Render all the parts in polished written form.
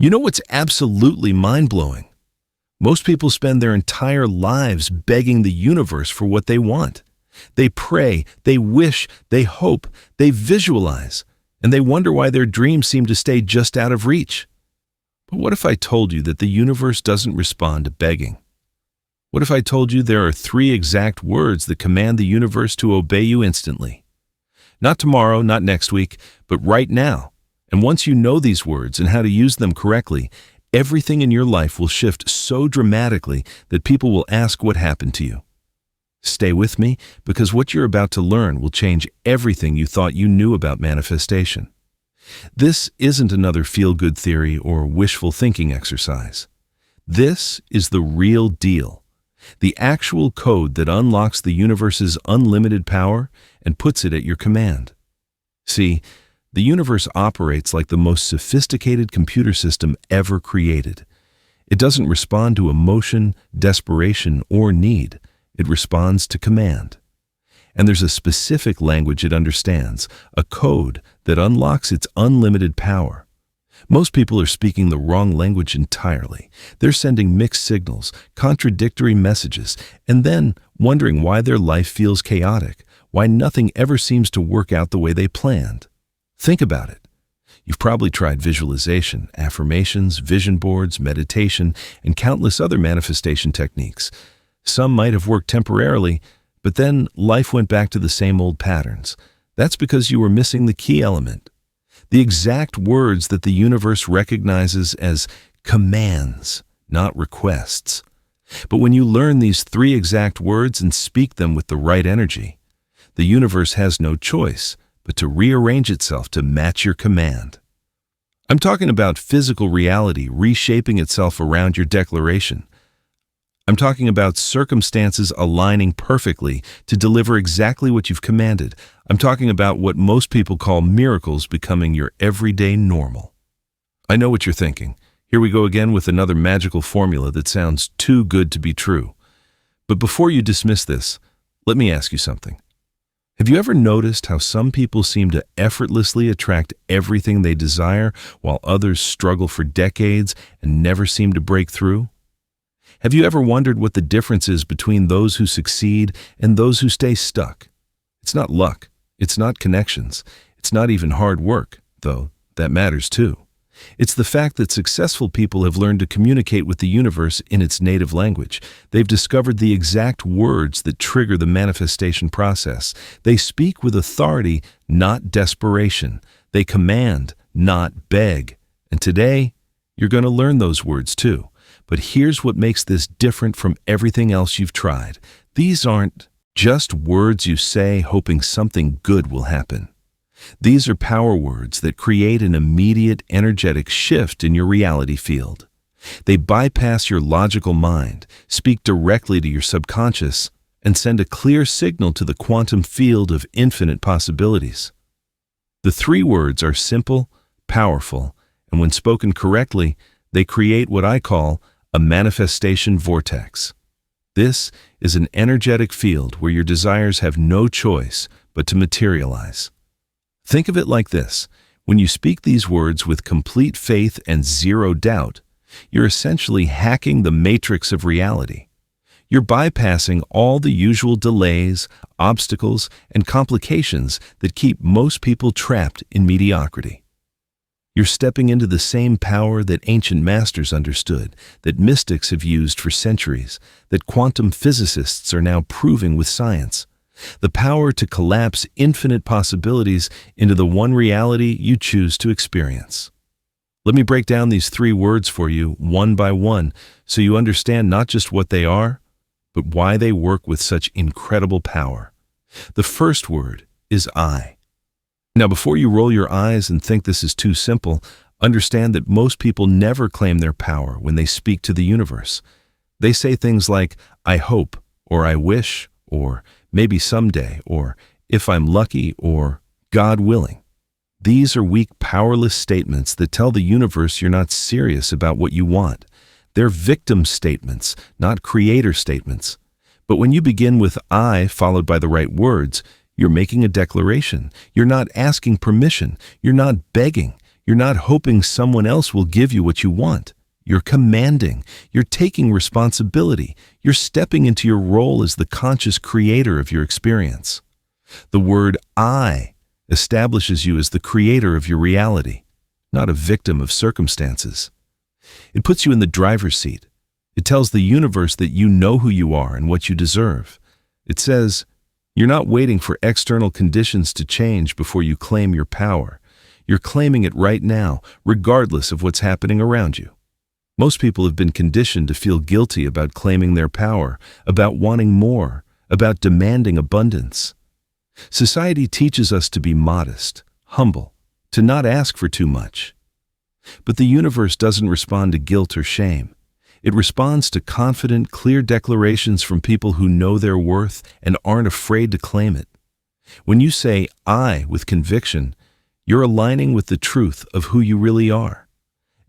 You know what's absolutely mind-blowing? Most people spend their entire lives begging the universe for what they want. They pray, they wish, they hope, they visualize, and they wonder why their dreams seem to stay just out of reach. But what if I told you that the universe doesn't respond to begging? What if I told you there are 3 exact words that command the universe to obey you instantly? Not tomorrow, not next week, but right now. And once you know these words and how to use them correctly, everything in your life will shift so dramatically that people will ask what happened to you. Stay with me, because what you're about to learn will change everything you thought you knew about manifestation. This isn't another feel-good theory or wishful thinking exercise. This is the real deal, the actual code that unlocks the universe's unlimited power and puts it at your command. See, the universe operates like the most sophisticated computer system ever created. It doesn't respond to emotion, desperation, or need. It responds to command. And there's a specific language it understands, a code that unlocks its unlimited power. Most people are speaking the wrong language entirely. They're sending mixed signals, contradictory messages, and then wondering why their life feels chaotic, why nothing ever seems to work out the way they planned. Think about it. You've probably tried visualization, affirmations, vision boards, meditation, and countless other manifestation techniques. Some might have worked temporarily, but then life went back to the same old patterns. That's because you were missing the key element, the exact words that the universe recognizes as commands, not requests. But when you learn these 3 exact words and speak them with the right energy, the universe has no choice but to rearrange itself to match your command. I'm talking about physical reality reshaping itself around your declaration. I'm talking about circumstances aligning perfectly to deliver exactly what you've commanded. I'm talking about what most people call miracles becoming your everyday normal. I know what you're thinking. Here we go again with another magical formula that sounds too good to be true. But before you dismiss this, let me ask you something. Have you ever noticed how some people seem to effortlessly attract everything they desire while others struggle for decades and never seem to break through? Have you ever wondered what the difference is between those who succeed and those who stay stuck? It's not luck. It's not connections. It's not even hard work, though that matters too. It's the fact that successful people have learned to communicate with the universe in its native language. They've discovered the exact words that trigger the manifestation process. They speak with authority, not desperation. They command, not beg. And today, you're going to learn those words too. But here's what makes this different from everything else you've tried. These aren't just words you say hoping something good will happen. These are power words that create an immediate energetic shift in your reality field. They bypass your logical mind, speak directly to your subconscious, and send a clear signal to the quantum field of infinite possibilities. The 3 words are simple, powerful, and when spoken correctly, they create what I call a manifestation vortex. This is an energetic field where your desires have no choice but to materialize. Think of it like this. When you speak these words with complete faith and zero doubt, you're essentially hacking the matrix of reality. You're bypassing all the usual delays, obstacles, and complications that keep most people trapped in mediocrity. You're stepping into the same power that ancient masters understood, that mystics have used for centuries, that quantum physicists are now proving with science. The power to collapse infinite possibilities into the one reality you choose to experience. Let me break down these 3 words for you one by one so you understand not just what they are, but why they work with such incredible power. The first word is I. Now, before you roll your eyes and think this is too simple, understand that most people never claim their power when they speak to the universe. They say things like, I hope, or I wish, or maybe someday, or if I'm lucky, or God willing. These are weak, powerless statements that tell the universe you're not serious about what you want. They're victim statements, not creator statements. But when you begin with I followed by the right words, you're making a declaration. You're not asking permission. You're not begging. You're not hoping someone else will give you what you want. You're commanding. You're taking responsibility. You're stepping into your role as the conscious creator of your experience. The word I establishes you as the creator of your reality, not a victim of circumstances. It puts you in the driver's seat. It tells the universe that you know who you are and what you deserve. It says, you're not waiting for external conditions to change before you claim your power. You're claiming it right now, regardless of what's happening around you. Most people have been conditioned to feel guilty about claiming their power, about wanting more, about demanding abundance. Society teaches us to be modest, humble, to not ask for too much. But the universe doesn't respond to guilt or shame. It responds to confident, clear declarations from people who know their worth and aren't afraid to claim it. When you say I with conviction, you're aligning with the truth of who you really are.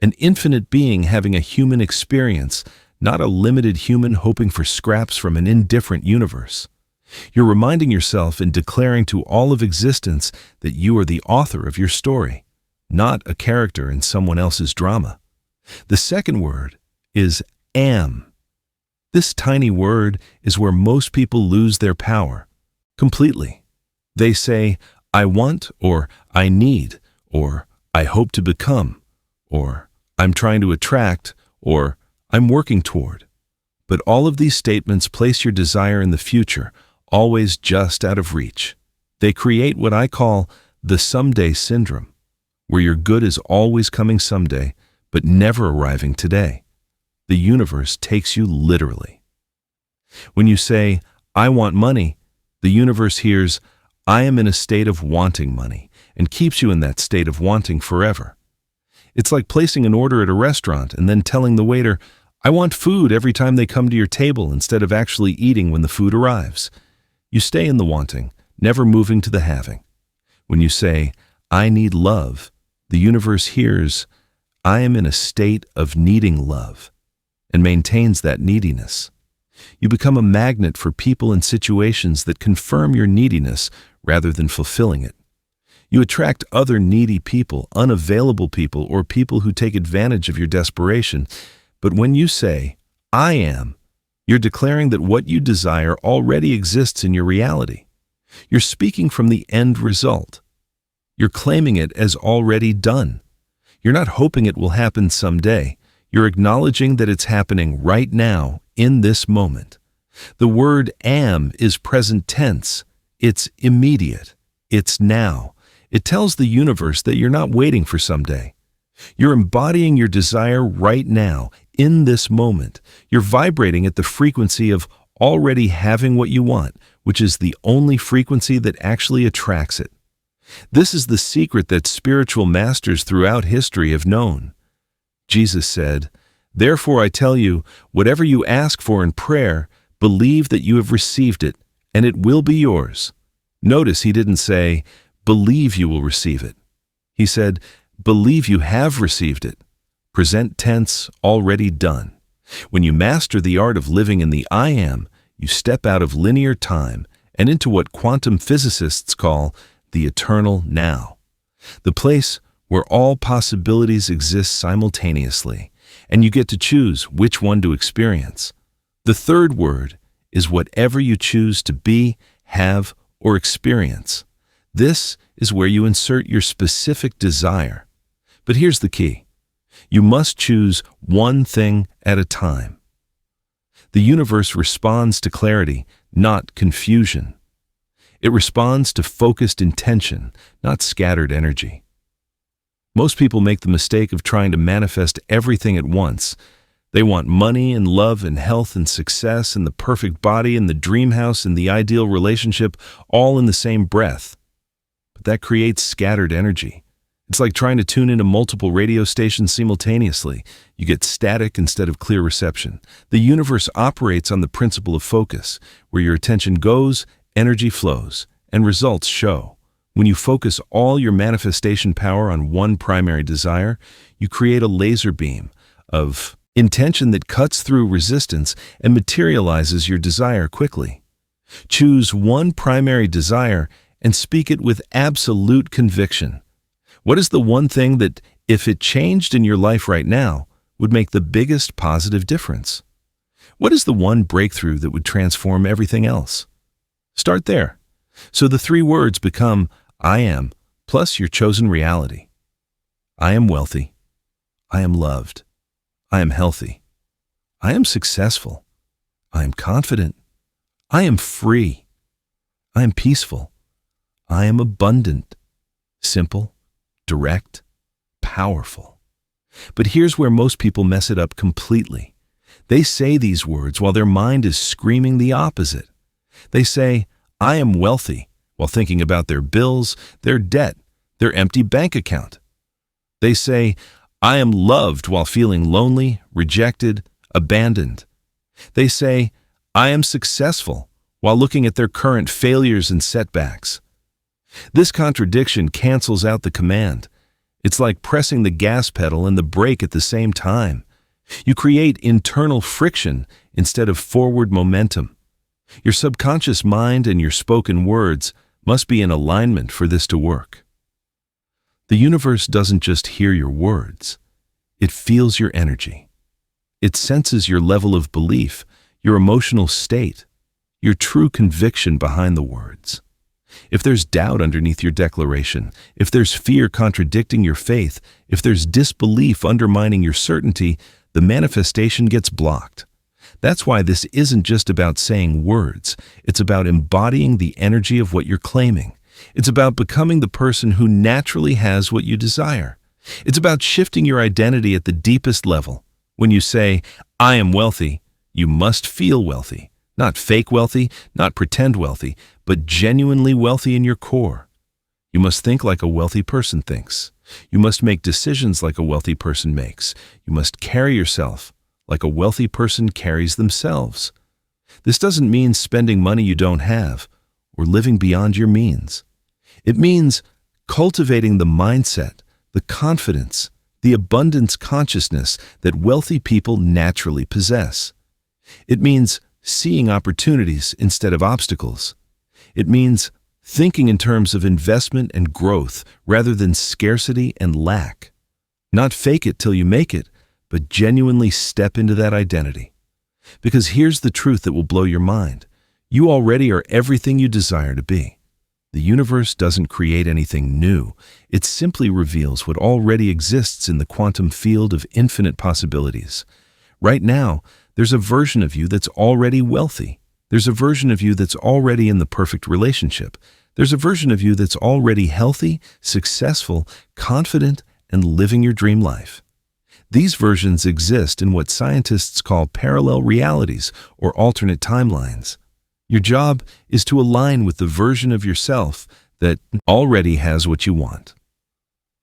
An infinite being having a human experience, not a limited human hoping for scraps from an indifferent universe. You're reminding yourself and declaring to all of existence that you are the author of your story, not a character in someone else's drama. The second word is am. This tiny word is where most people lose their power completely. They say, I want, or I need, or I hope to become, or I'm trying to attract, or I'm working toward. But all of these statements place your desire in the future, always just out of reach. They create what I call the someday syndrome, where your good is always coming someday, but never arriving today. The universe takes you literally. When you say, I want money, the universe hears, I am in a state of wanting money, and keeps you in that state of wanting forever. It's like placing an order at a restaurant and then telling the waiter, I want food every time they come to your table instead of actually eating when the food arrives. You stay in the wanting, never moving to the having. When you say, I need love, the universe hears, I am in a state of needing love, and maintains that neediness. You become a magnet for people and situations that confirm your neediness rather than fulfilling it. You attract other needy people, unavailable people, or people who take advantage of your desperation. But when you say, I am, you're declaring that what you desire already exists in your reality. You're speaking from the end result. You're claiming it as already done. You're not hoping it will happen someday. You're acknowledging that it's happening right now, in this moment. The word am is present tense. It's immediate. It's now. It tells the universe that you're not waiting for someday. You're embodying your desire right now, in this moment. You're vibrating at the frequency of already having what you want, which is the only frequency that actually attracts it. This is the secret that spiritual masters throughout history have known. Jesus said, Therefore I tell you, whatever you ask for in prayer, believe that you have received it, and it will be yours. Notice he didn't say, believe you will receive it. He said, believe you have received it. Present tense, already done. When you master the art of living in the I am, you step out of linear time and into what quantum physicists call the eternal now. The place where all possibilities exist simultaneously, and you get to choose which one to experience. The third word is whatever you choose to be, have, or experience. This is where you insert your specific desire. But here's the key. You must choose one thing at a time. The universe responds to clarity, not confusion. It responds to focused intention, not scattered energy. Most people make the mistake of trying to manifest everything at once. They want money and love and health and success and the perfect body and the dream house and the ideal relationship all in the same breath. But that creates scattered energy. It's like trying to tune into multiple radio stations simultaneously. You get static instead of clear reception. The universe operates on the principle of focus. Where your attention goes, energy flows, and results show. When you focus all your manifestation power on one primary desire, you create a laser beam of intention that cuts through resistance and materializes your desire quickly. Choose one primary desire and speak it with absolute conviction. What is the one thing that, if it changed in your life right now, would make the biggest positive difference? What is the one breakthrough that would transform everything else? Start there. So the three words become I am plus your chosen reality. I am wealthy. I am loved. I am healthy. I am successful. I am confident. I am free. I am peaceful. I am abundant. Simple, direct, powerful. But here's where most people mess it up completely. They say these words while their mind is screaming the opposite. They say, I am wealthy, while thinking about their bills, their debt, their empty bank account. They say, I am loved while feeling lonely, rejected, abandoned. They say, I am successful while looking at their current failures and setbacks. This contradiction cancels out the command. It's like pressing the gas pedal and the brake at the same time. You create internal friction instead of forward momentum. Your subconscious mind and your spoken words must be in alignment for this to work. The universe doesn't just hear your words. It feels your energy. It senses your level of belief, your emotional state, your true conviction behind the words. If there's doubt underneath your declaration, if there's fear contradicting your faith, if there's disbelief undermining your certainty, the manifestation gets blocked. That's why this isn't just about saying words. It's about embodying the energy of what you're claiming. It's about becoming the person who naturally has what you desire. It's about shifting your identity at the deepest level. When you say, I am wealthy, you must feel wealthy. Not fake wealthy, not pretend wealthy, but genuinely wealthy in your core. You must think like a wealthy person thinks. You must make decisions like a wealthy person makes. You must carry yourself like a wealthy person carries themselves. This doesn't mean spending money you don't have or living beyond your means. It means cultivating the mindset, the confidence, the abundance consciousness that wealthy people naturally possess. It means seeing opportunities instead of obstacles. It means thinking in terms of investment and growth rather than scarcity and lack. Not fake it till you make it, but genuinely step into that identity. Because here's the truth that will blow your mind. You already are everything you desire to be. The universe doesn't create anything new. It simply reveals what already exists in the quantum field of infinite possibilities. Right now, there's a version of you that's already wealthy. There's a version of you that's already in the perfect relationship. There's a version of you that's already healthy, successful, confident, and living your dream life. These versions exist in what scientists call parallel realities or alternate timelines. Your job is to align with the version of yourself that already has what you want.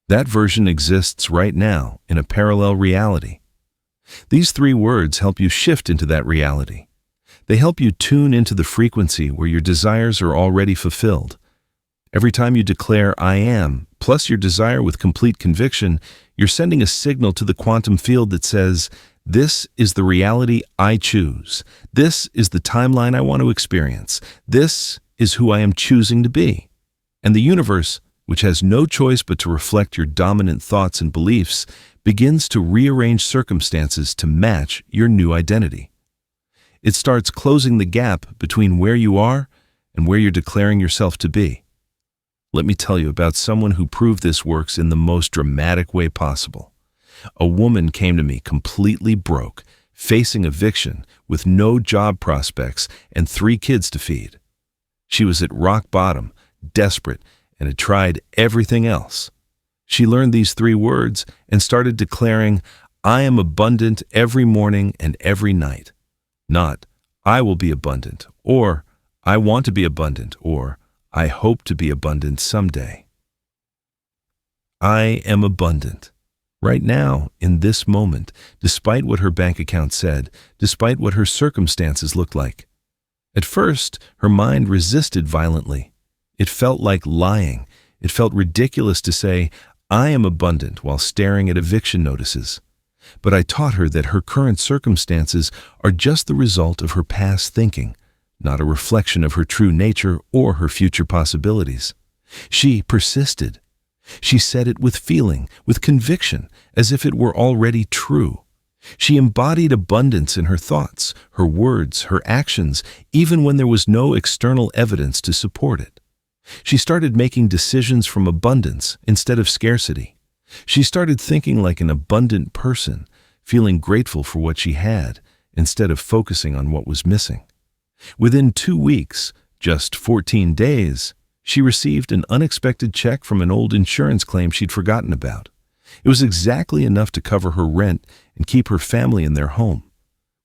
That version exists right now in a parallel reality. These three words help you shift into that reality. They help you tune into the frequency where your desires are already fulfilled. Every time you declare I am, plus your desire with complete conviction, you're sending a signal to the quantum field that says, this is the reality I choose. This is the timeline I want to experience. This is who I am choosing to be. And the universe, which has no choice but to reflect your dominant thoughts and beliefs, begins to rearrange circumstances to match your new identity. It starts closing the gap between where you are and where you're declaring yourself to be. Let me tell you about someone who proved this works in the most dramatic way possible. A woman came to me completely broke, facing eviction, with no job prospects and 3 kids to feed. She was at rock bottom, desperate, and had tried everything else. She learned these 3 words and started declaring, I am abundant every morning and every night. Not, I will be abundant, or I want to be abundant, or I hope to be abundant someday. I am abundant. Right now, in this moment, despite what her bank account said, despite what her circumstances looked like. At first, her mind resisted violently. It felt like lying. It felt ridiculous to say, I am abundant while staring at eviction notices. But I taught her that her current circumstances are just the result of her past thinking, not a reflection of her true nature or her future possibilities. She persisted. She said it with feeling, with conviction, as if it were already true. She embodied abundance in her thoughts, her words, her actions, even when there was no external evidence to support it. She started making decisions from abundance instead of scarcity. She started thinking like an abundant person, feeling grateful for what she had instead of focusing on what was missing. Within 2 weeks, just 14 days, she received an unexpected check from an old insurance claim she'd forgotten about. It was exactly enough to cover her rent and keep her family in their home.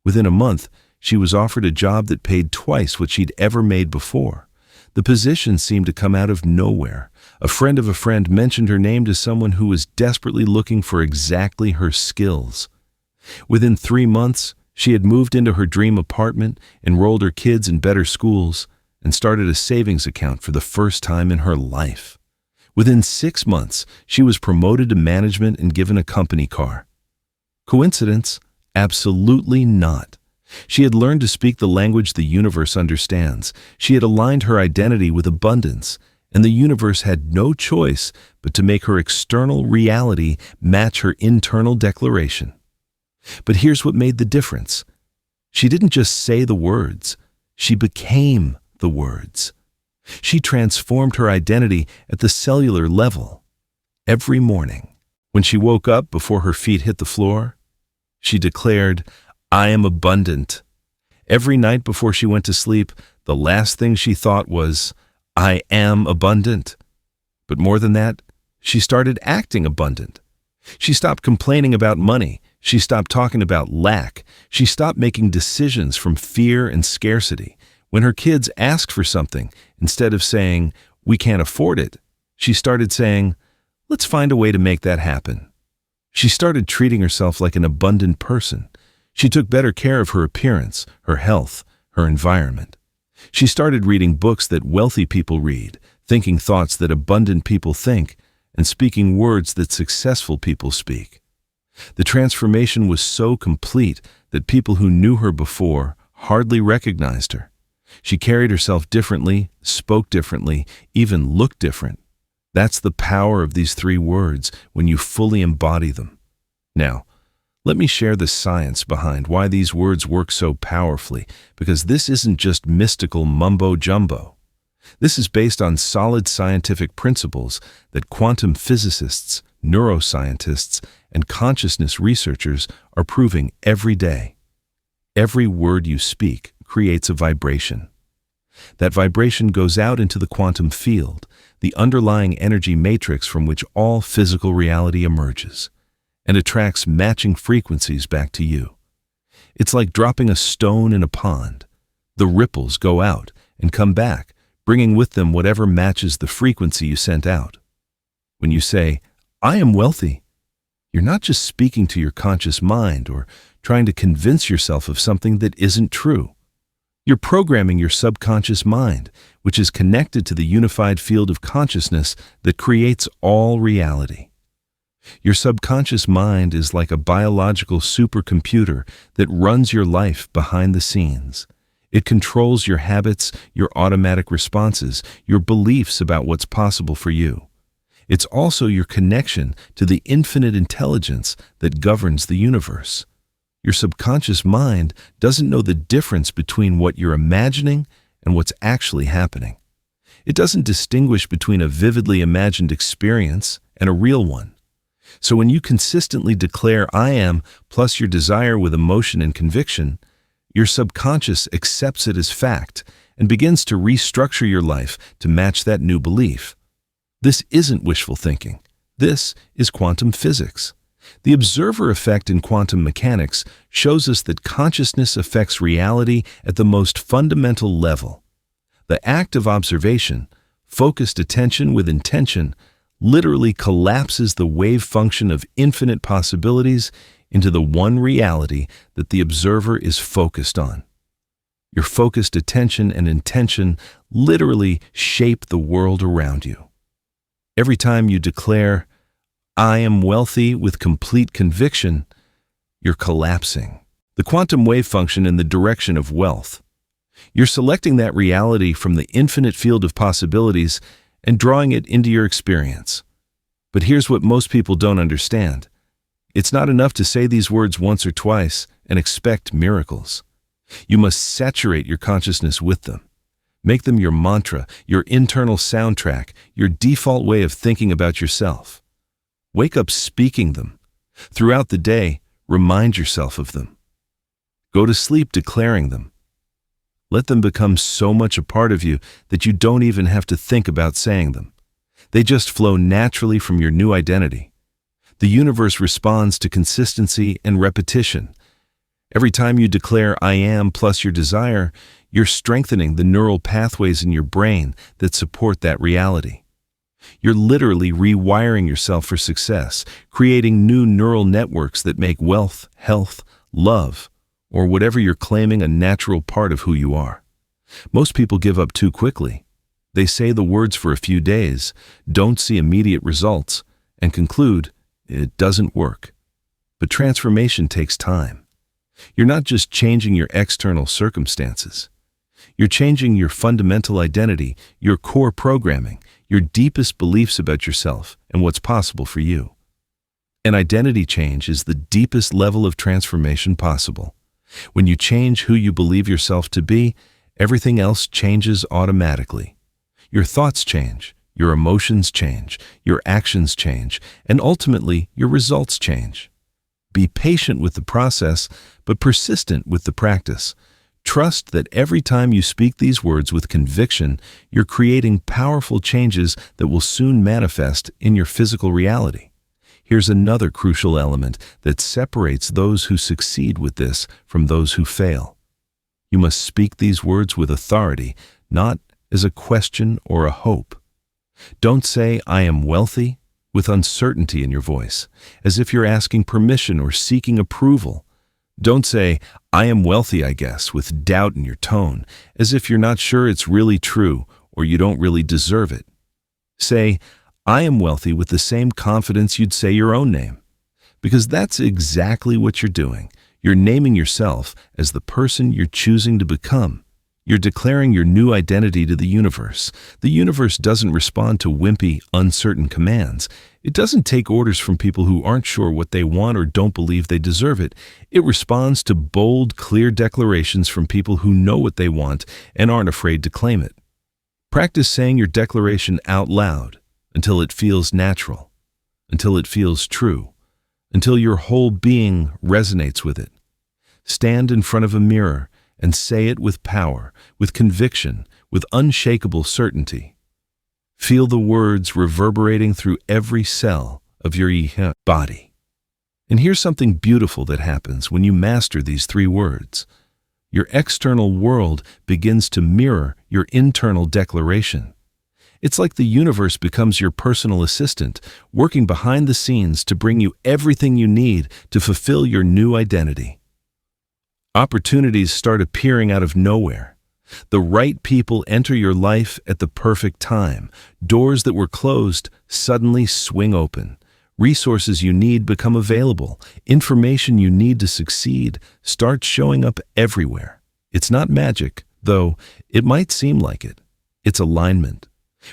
Within a month, she was offered a job that paid twice what she'd ever made before. The position seemed to come out of nowhere. A friend of a friend mentioned her name to someone who was desperately looking for exactly her skills. Within 3 months, she had moved into her dream apartment, enrolled her kids in better schools, and started a savings account for the first time in her life. Within 6 months, she was promoted to management and given a company car. Coincidence? Absolutely not. She had learned to speak the language the universe understands. She had aligned her identity with abundance, and the universe had no choice but to make her external reality match her internal declaration. But here's what made the difference. She didn't just say the words, she became the words. She transformed her identity at the cellular level. Every morning, when she woke up before her feet hit the floor, she declared, "I am abundant." Every night before she went to sleep, the last thing she thought was, "I am abundant." But more than that, she started acting abundant. She stopped complaining about money. She stopped talking about lack. She stopped making decisions from fear and scarcity. When her kids asked for something, instead of saying, "We can't afford it," she started saying, "Let's find a way to make that happen." She started treating herself like an abundant person. She took better care of her appearance, her health, her environment. She started reading books that wealthy people read, thinking thoughts that abundant people think, and speaking words that successful people speak. The transformation was so complete that people who knew her before hardly recognized her. She carried herself differently, spoke differently, even looked different. That's the power of these 3 words when you fully embody them. Now, let me share the science behind why these words work so powerfully, because this isn't just mystical mumbo-jumbo. This is based on solid scientific principles that quantum physicists, neuroscientists, and consciousness researchers are proving every day. Every word you speak creates a vibration. That vibration goes out into the quantum field, the underlying energy matrix from which all physical reality emerges, and attracts matching frequencies back to you. It's like dropping a stone in a pond. The ripples go out and come back, bringing with them whatever matches the frequency you sent out. When you say, "I am wealthy," you're not just speaking to your conscious mind or trying to convince yourself of something that isn't true. You're programming your subconscious mind, which is connected to the unified field of consciousness that creates all reality. Your subconscious mind is like a biological supercomputer that runs your life behind the scenes. It controls your habits, your automatic responses, your beliefs about what's possible for you. It's also your connection to the infinite intelligence that governs the universe. Your subconscious mind doesn't know the difference between what you're imagining and what's actually happening. It doesn't distinguish between a vividly imagined experience and a real one. So when you consistently declare "I am" plus your desire with emotion and conviction, your subconscious accepts it as fact and begins to restructure your life to match that new belief. This isn't wishful thinking. This is quantum physics. The observer effect in quantum mechanics shows us that consciousness affects reality at the most fundamental level. The act of observation, focused attention with intention, literally collapses the wave function of infinite possibilities into the one reality that the observer is focused on. Your focused attention and intention literally shape the world around you. Every time you declare, "I am wealthy," with complete conviction, you're collapsing the quantum wave function in the direction of wealth. You're selecting that reality from the infinite field of possibilities and drawing it into your experience. But here's what most people don't understand. It's not enough to say these words once or twice and expect miracles. You must saturate your consciousness with them. Make them your mantra, your internal soundtrack, your default way of thinking about yourself. Wake up speaking them. Throughout the day, remind yourself of them. Go to sleep declaring them. Let them become so much a part of you that you don't even have to think about saying them. They just flow naturally from your new identity. The universe responds to consistency and repetition. Every time you declare "I am" plus your desire, you're strengthening the neural pathways in your brain that support that reality. You're literally rewiring yourself for success, creating new neural networks that make wealth, health, love, or whatever you're claiming a natural part of who you are. Most people give up too quickly. They say the words for a few days, don't see immediate results, and conclude it doesn't work. But transformation takes time. You're not just changing your external circumstances. You're changing your fundamental identity, your core programming, your deepest beliefs about yourself and what's possible for you. An identity change is the deepest level of transformation possible. When you change who you believe yourself to be, everything else changes automatically. Your thoughts change, your emotions change, your actions change, and ultimately your results change. Be patient with the process, but persistent with the practice. Trust that every time you speak these words with conviction, you're creating powerful changes that will soon manifest in your physical reality. Here's another crucial element that separates those who succeed with this from those who fail. You must speak these words with authority, not as a question or a hope. Don't say, "I am wealthy," with uncertainty in your voice, as if you're asking permission or seeking approval. Don't say, "I am wealthy, I guess," with doubt in your tone, as if you're not sure it's really true or you don't really deserve it. Say, "I am wealthy," with the same confidence you'd say your own name. Because that's exactly what you're doing. You're naming yourself as the person you're choosing to become. You're declaring your new identity to the universe. The universe doesn't respond to wimpy, uncertain commands. It doesn't take orders from people who aren't sure what they want or don't believe they deserve it. It responds to bold, clear declarations from people who know what they want and aren't afraid to claim it. Practice saying your declaration out loud until it feels natural, until it feels true, until your whole being resonates with it. Stand in front of a mirror and say it with power, with conviction, with unshakable certainty. Feel the words reverberating through every cell of your body. And here's something beautiful that happens when you master these 3 words. Your external world begins to mirror your internal declaration. It's like the universe becomes your personal assistant, working behind the scenes to bring you everything you need to fulfill your new identity. Opportunities start appearing out of nowhere. The right people enter your life at the perfect time. Doors that were closed suddenly swing open. Resources you need become available. Information you need to succeed starts showing up everywhere. It's not magic, though it might seem like it. It's alignment.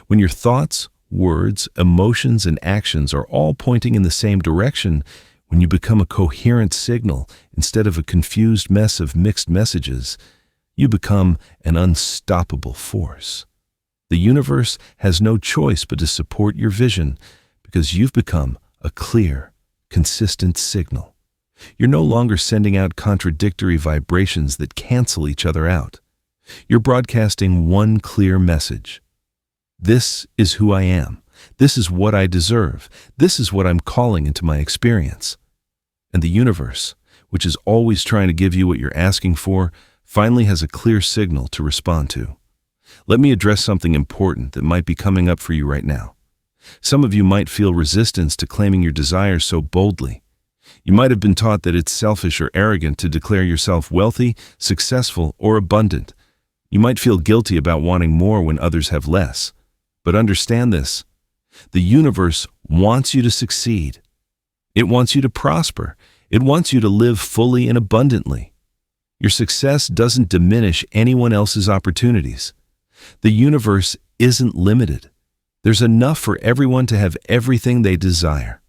When your thoughts, words, emotions, and actions are all pointing in the same direction, when you become a coherent signal instead of a confused mess of mixed messages, you become an unstoppable force. The universe has no choice but to support your vision because you've become a clear, consistent signal. You're no longer sending out contradictory vibrations that cancel each other out. You're broadcasting one clear message. This is who I am. This is what I deserve. This is what I'm calling into my experience. And the universe, which is always trying to give you what you're asking for, finally has a clear signal to respond to. Let me address something important that might be coming up for you right now. Some of you might feel resistance to claiming your desires so boldly. You might have been taught that it's selfish or arrogant to declare yourself wealthy, successful, or abundant. You might feel guilty about wanting more when others have less. But understand this: the universe wants you to succeed. It wants you to prosper. It wants you to live fully and abundantly. Your success doesn't diminish anyone else's opportunities. The universe isn't limited. There's enough for everyone to have everything they desire.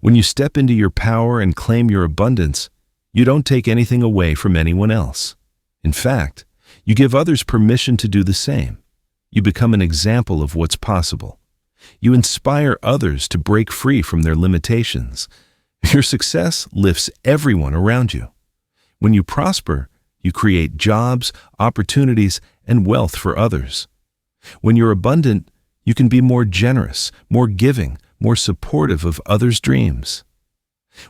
When you step into your power and claim your abundance, you don't take anything away from anyone else. In fact, you give others permission to do the same. You become an example of what's possible. You inspire others to break free from their limitations. Your success lifts everyone around you. When you prosper, you create jobs, opportunities, and wealth for others. When you're abundant, you can be more generous, more giving, more supportive of others' dreams.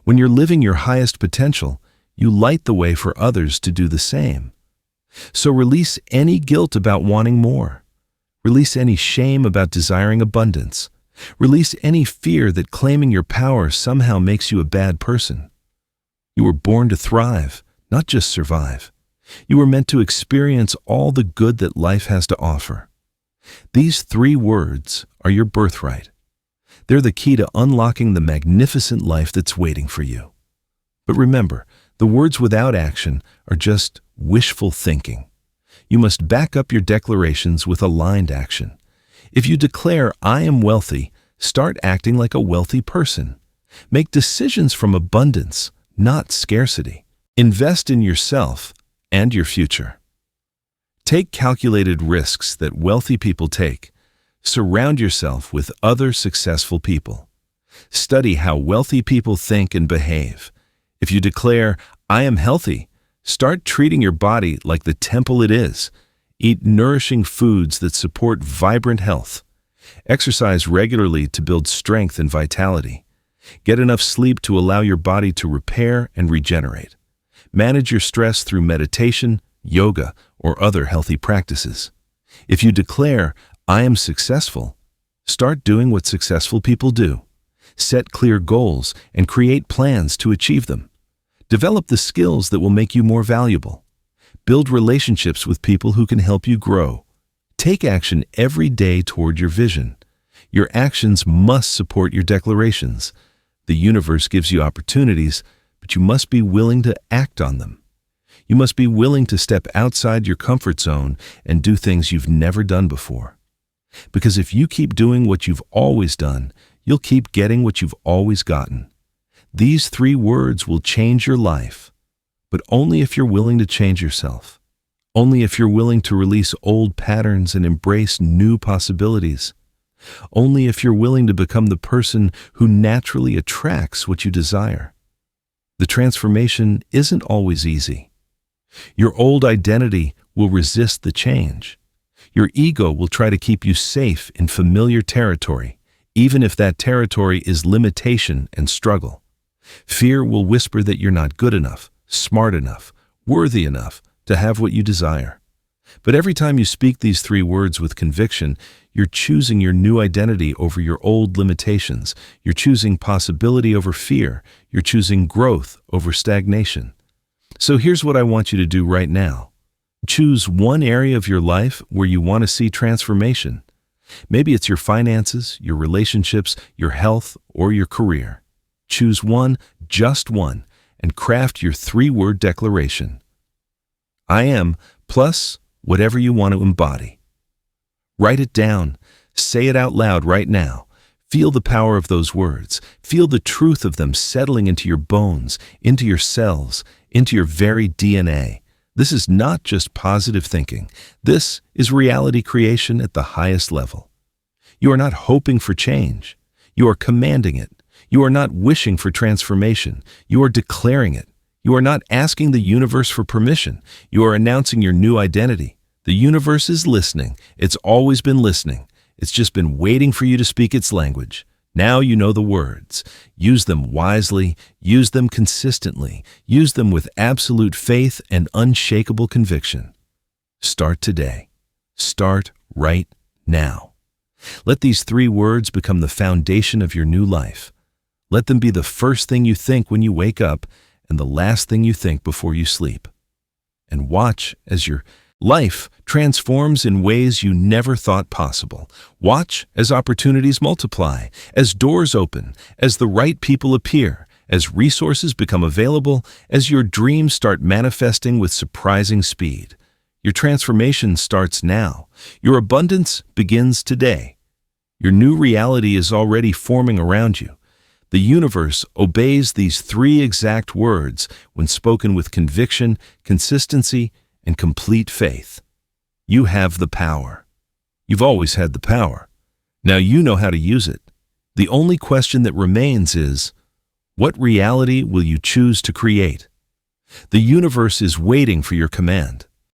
When you're living your highest potential, you light the way for others to do the same. So release any guilt about wanting more. Release any shame about desiring abundance. Release any fear that claiming your power somehow makes you a bad person. You were born to thrive, not just survive. You were meant to experience all the good that life has to offer. These 3 words are your birthright. They're the key to unlocking the magnificent life that's waiting for you. But remember, the words without action are just wishful thinking. You must back up your declarations with aligned action. If you declare, "I am wealthy," start acting like a wealthy person. Make decisions from abundance, not scarcity. Invest in yourself and your future. Take calculated risks that wealthy people take. Surround yourself with other successful people. Study how wealthy people think and behave. If you declare, "I am healthy," start treating your body like the temple it is. Eat nourishing foods that support vibrant health. Exercise regularly to build strength and vitality. Get enough sleep to allow your body to repair and regenerate. Manage your stress through meditation, yoga, or other healthy practices. If you declare, "I am successful," start doing what successful people do. Set clear goals and create plans to achieve them. Develop the skills that will make you more valuable. Build relationships with people who can help you grow. Take action every day toward your vision. Your actions must support your declarations. The universe gives you opportunities, but you must be willing to act on them. You must be willing to step outside your comfort zone and do things you've never done before. Because if you keep doing what you've always done, you'll keep getting what you've always gotten. These 3 words will change your life, but only if you're willing to change yourself. Only if you're willing to release old patterns and embrace new possibilities. Only if you're willing to become the person who naturally attracts what you desire. The transformation isn't always easy. Your old identity will resist the change. Your ego will try to keep you safe in familiar territory, even if that territory is limitation and struggle. Fear will whisper that you're not good enough, smart enough, worthy enough to have what you desire. But every time you speak these 3 words with conviction, you're choosing your new identity over your old limitations. You're choosing possibility over fear. You're choosing growth over stagnation. So here's what I want you to do right now. Choose one area of your life where you want to see transformation. Maybe it's your finances, your relationships, your health, or your career. Choose one, just one, and craft your 3-word declaration. I am, plus whatever you want to embody. Write it down. Say it out loud right now. Feel the power of those words. Feel the truth of them settling into your bones, into your cells, into your very DNA. This is not just positive thinking. This is reality creation at the highest level. You are not hoping for change. You are commanding it. You are not wishing for transformation. You are declaring it. You are not asking the universe for permission. You are announcing your new identity. The universe is listening. It's always been listening. It's just been waiting for you to speak its language. Now you know the words. Use them wisely. Use them consistently. Use them with absolute faith and unshakable conviction. Start today. Start right now. Let these 3 words become the foundation of your new life. Let them be the first thing you think when you wake up and the last thing you think before you sleep. And watch as your life transforms in ways you never thought possible. Watch as opportunities multiply, as doors open, as the right people appear, as resources become available, as your dreams start manifesting with surprising speed. Your transformation starts now. Your abundance begins today. Your new reality is already forming around you. The universe obeys these three exact words when spoken with conviction, consistency, and complete faith. You have the power. You've always had the power. Now you know how to use it. The only question that remains is, what reality will you choose to create? The universe is waiting for your command.